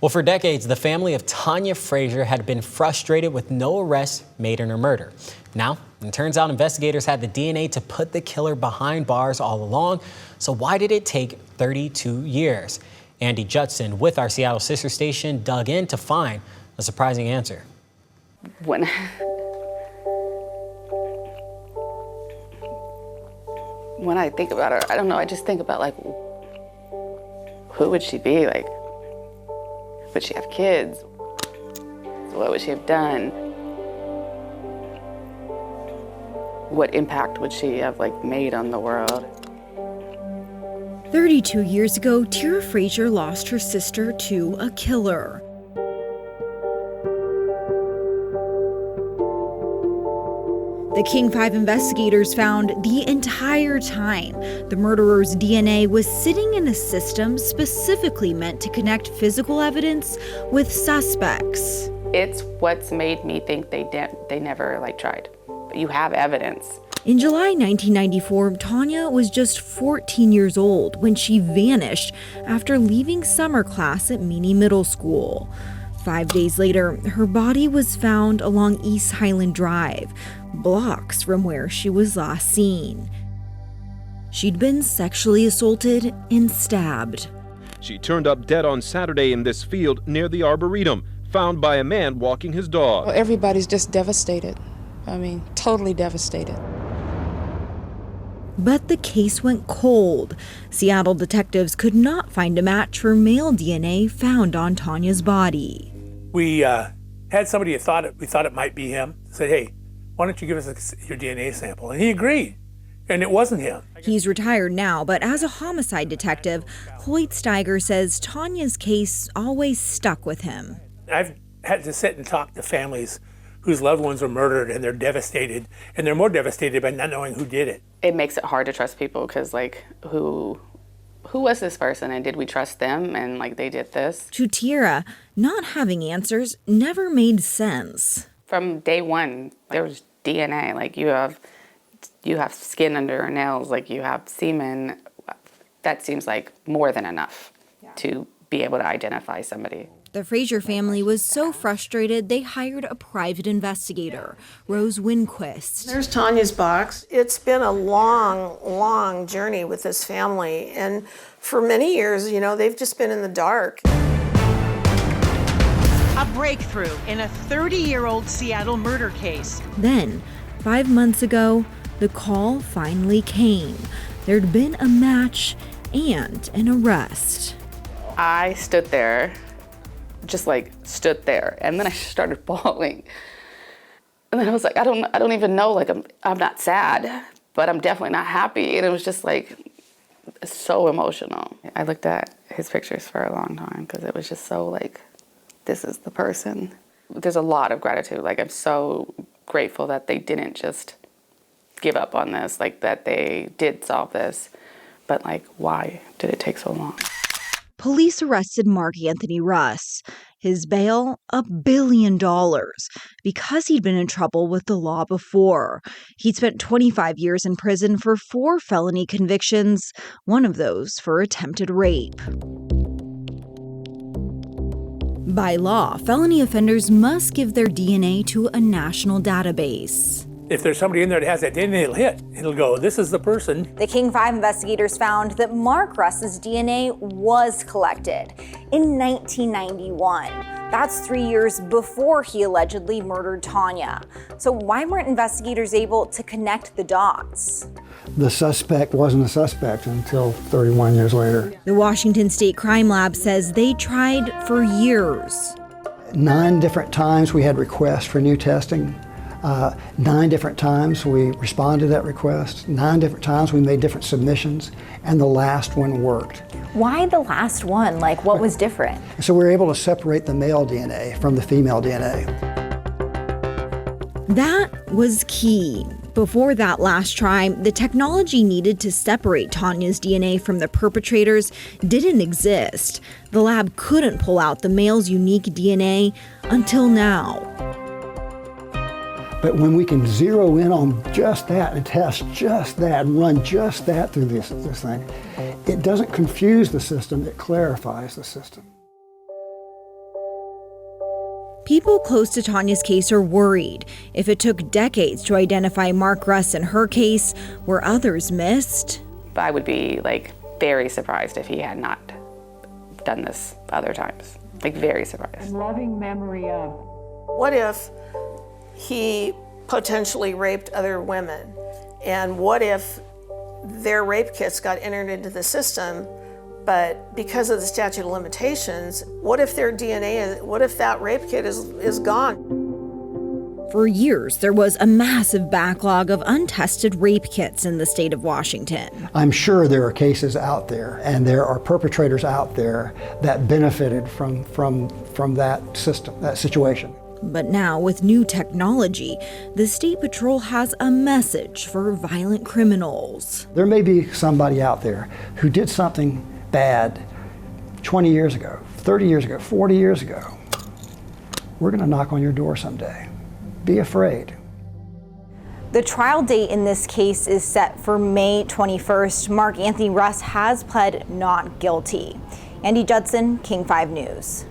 Well, for decades, the family of Tanya Frazier had been frustrated with no arrests made in her murder. Now, it turns out investigators had the DNA to put the killer behind bars all along. So why did it take 32 years? Andy Judson with our Seattle sister station dug in to find a surprising answer. When I think about her, I don't know, I just think about like, who would she be? Like, would she have kids? What would she have done? What impact would she have like made on the world? 32 years ago, Tanya Frazier lost her sister to a killer. The King 5 investigators found the entire time the murderer's DNA was sitting in a system specifically meant to connect physical evidence with suspects. It's what's made me think they never like tried. But you have evidence. In July 1994, Tanya was just 14 years old when she vanished after leaving summer class at Meany Middle School. 5 days later, her body was found along East Highland Drive, blocks from where she was last seen. She'd been sexually assaulted and stabbed. She turned up dead on Saturday in this field near the Arboretum, found by a man walking his dog. Well, everybody's just devastated. I mean, totally devastated. But the case went cold. Seattle detectives could not find a match for male DNA found on Tanya's body. We had somebody who we thought it might be him, said, hey, why don't you give us your DNA sample? And he agreed, and it wasn't him. He's retired now, but as a homicide detective, Hoyt Steiger says Tanya's case always stuck with him. I've had to sit and talk to families whose loved ones were murdered, and they're devastated, and they're more devastated by not knowing who did it. It makes it hard to trust people because, like, who was this person, and did we trust them, and like they did this? To Tira, not having answers never made sense. From day one, there was DNA. Like you have skin under your nails, like you have semen. That seems like more than enough to be able to identify somebody. The Frazier family was so frustrated they hired a private investigator, Rose Winquist. There's Tanya's box. It's been a long, long journey with this family, and for many years, they've just been in the dark. A breakthrough in a 30-year-old Seattle murder case. Then, 5 months ago, the call finally came. There'd been a match and an arrest. I stood there, and then I started bawling. And then I was like, I don't even know, like I'm not sad, but I'm definitely not happy. And it was just like so emotional. I looked at his pictures for a long time because it was just so like, this is the person. There's a lot of gratitude. Like I'm so grateful that they didn't just give up on this, like that they did solve this. But like, why did it take so long? Police arrested Mark Anthony Russ. His bail, $1 billion, because he'd been in trouble with the law before. He'd spent 25 years in prison for 4 felony convictions, one of those for attempted rape. By law, felony offenders must give their DNA to a national database. If there's somebody in there that has that DNA, it'll hit. It'll go, this is the person. The King 5 investigators found that Mark Russ's DNA was collected in 1991. That's 3 years before he allegedly murdered Tanya. So why weren't investigators able to connect the dots? The suspect wasn't a suspect until 31 years later. The Washington State Crime Lab says they tried for years. 9 different times we had requests for new testing. 9 different times we responded to that request. 9 different times we made different submissions, and the last one worked. Why the last one? Like, what was different? So we were able to separate the male DNA from the female DNA. That was key. Before that last try, the technology needed to separate Tanya's DNA from the perpetrators didn't exist. The lab couldn't pull out the male's unique DNA until now. But when we can zero in on just that and test just that and run just that through this thing, it doesn't confuse the system, it clarifies the system. People close to Tanya's case are worried. If it took decades to identify Mark Russ in her case, were others missed? I would be like very surprised if he had not done this other times. Like very surprised. Loving memory of. What if he potentially raped other women? And what if their rape kits got entered into the system, but because of the statute of limitations, what if their DNA, what if that rape kit is gone? For years, there was a massive backlog of untested rape kits in the state of Washington. I'm sure there are cases out there, and there are perpetrators out there that benefited from that system, that situation. But now, with new technology, the State Patrol has a message for violent criminals. There may be somebody out there who did something bad 20 years ago, 30 years ago, 40 years ago. We're going to knock on your door someday. Be afraid. The trial date in this case is set for May 21st. Mark Anthony Russ has pled not guilty. Andy Judson, King 5 News.